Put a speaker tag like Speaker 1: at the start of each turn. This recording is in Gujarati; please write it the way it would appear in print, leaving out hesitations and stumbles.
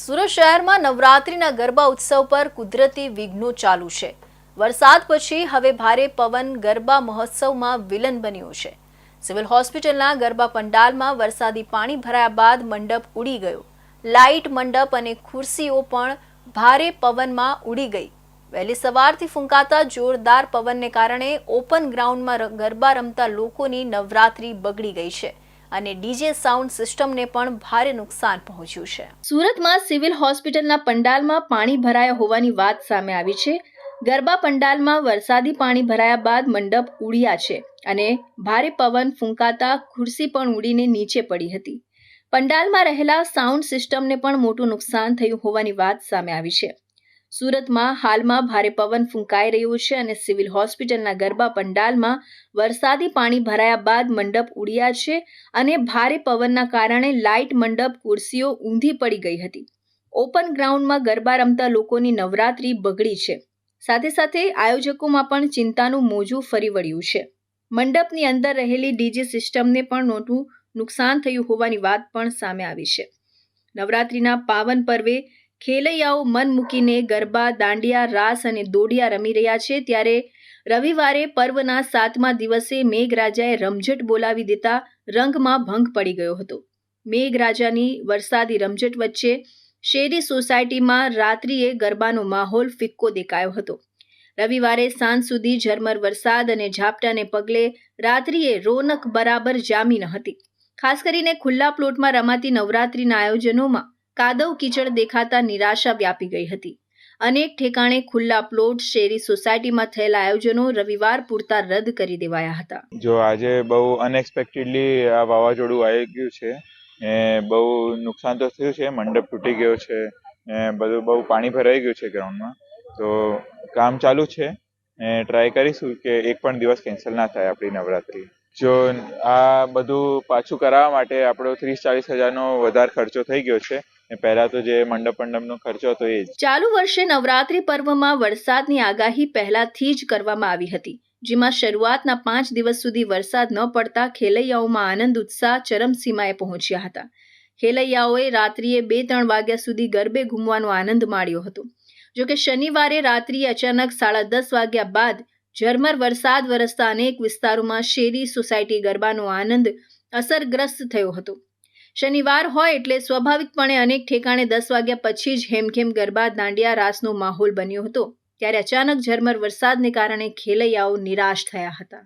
Speaker 1: સુરત શહેરમાં નવરાત્રિના ગરબા ઉત્સવ પર કુદરતી વિઘ્નો ચાલુ છે। વરસાદ પછી હવે ભારે પવન ગરબા મહોત્સવમાં વિલન બન્યો છે। સિવિલ હોસ્પિટલના ગરબા પંડાલમાં વરસાદી પાણી ભરાયા બાદ મંડપ ઉડી ગયો। લાઇટ મંડપ અને ખુરશીઓ પણ ભારે પવનમાં ઉડી ગઈ। વહેલી સવારથી ફૂંકાતા જોરદાર પવનને કારણે ઓપન ગ્રાઉન્ડમાં ગરબા રમતા લોકોની નવરાત્રિ બગડી ગઈ છે અને ડીજે સાઉન્ડ સિસ્ટમને પણ ભારે નુકસાન પહોંચ્યું છે। સુરતમાં સિવિલ હોસ્પિટલના પંડાલમાં પાણી ભરાયા હોવાની વાત સામે આવી છે। ગરબા પંડાલમાં વરસાદી પાણી ભરાયા બાદ મંડપ ઉડ્યા છે અને ભારે પવન ફૂંકાતા ખુરશી પણ ઉડીને નીચે પડી હતી। પંડાલમાં રહેલા સાઉન્ડ સિસ્ટમને પણ મોટું નુકસાન થયું હોવાની વાત સામે આવી છે। સુરતમાં હાલમાં ભારે પવન ફૂંકાઈ રહ્યું છે અને સિવિલ હોસ્પિટલના ગરબા પંડાલમાં વરસાદી પાણી ભરાયા બાદ મંડપ ઉડ્યા છે અને ભારે પવનના કારણે લાઇટ મંડપ ખુરશીઓ ઊંધી પડી ગઈ હતી। ઓપન ગ્રાઉન્ડમાં ગરબા રમતા લોકોની નવરાત્રિ બગડી છે। સાથે સાથે આયોજકોમાં પણ ચિંતાનું મોજું ફરી વળ્યું છે। મંડપની અંદર રહેલી ડીજે સિસ્ટમને પણ મોટું નુકસાન થયું હોવાની વાત પણ સામે આવી છે। નવરાત્રિના પાવન પર્વે ખેલૈયાઓ મન મૂકીને ગરબા, દાંડિયા, રાસ અને દોડિયા રમી રહ્યા છે ત્યારે રવિવારે પર્વના 7મા દિવસે મેઘરાજાએ રમઝટ બોલાવી દેતા રંગમાં ભંગ પડી ગયો હતો। મેઘરાજાની વરસાદી રમઝટ વચ્ચે શેરી સોસાયટીમાં રાત્રિએ ગરબાનો માહોલ ફિક્કો દેખાયો હતો। રવિવારે સાંજ સુધી ઝરમર વરસાદ અને ઝાપટાને પગલે રાત્રિએ રોનક બરાબર જામી ન હતી। ખાસ કરીને ખુલ્લા પ્લોટમાં રમાતી નવરાત્રિના આયોજનોમાં કાદવ કીચડ દેખાતા નિરાશા વ્યાપી ગઈ હતી। અનેક ઠેકાણે ખુલ્લા પ્લોટ, શેરી સોસાયટીમાં થયેલા આયોજનો રવિવાર પૂરતા રદ કરી દેવાયા હતા।
Speaker 2: જો આજે બહુ અનએક્સપેક્ટેડલી આ વાવાઝોડું આવી ગયું છે ને બહુ નુકસાન તો થયું છે। મંડપ તૂટી ગયો છે ને બધું બહુ પાણી ભરાઈ ગયું છે ગ્રાઉન્ડમાં। તો કામ ચાલુ છે ને ટ્રાય કરીશું કે એક પણ દિવસ કેન્સલ ના થાય આપણી નવરાત્રિ। જો આ બધું પાછું કરાવવા માટે આપણો 30-40 હજારનો વધારે ખર્ચો થઈ ગયો છે ને પહેલા તો જે મંડપનો ખર્ચો હતો એ જ।
Speaker 1: ચાલુ વર્ષે નવરાત્રિ પર્વમાં વરસાદની આગાહી પહેલાથી જ કરવામાં આવી હતી, જેમાં શરૂઆતના 5 દિવસ સુધી વરસાદ ન પડતા ખેલૈયાઓમાં આનંદ ઉત્સાહ ચરમસીમાએ પહોંચ્યા હતા। ખેલૈયાઓએ રાત્રિએ 2-3 વાગ્યા સુધી ગરબે ઘૂમવાનો આનંદ માણ્યો હતો। જોકે શનિવારે રાત્રિએ અચાનક 10:30 વાગ્યા બાદ ઝરમર વરસાદ વરસતા અનેક વિસ્તારોમાં શેરી સોસાયટી ગરબાનો આનંદ અસરગ્રસ્ત થયો હતો। શનિવાર હોય એટલે સ્વાભાવિકપણે અનેક ઠેકાણે 10 વાગ્યા પછી જ હેમખેમ ગરબા, દાંડિયા, રાસનો માહોલ બન્યો હતો। ત્યારે અચાનક ઝરમર વરસાદને કારણે ખેલૈયાઓ નિરાશ થયા હતા।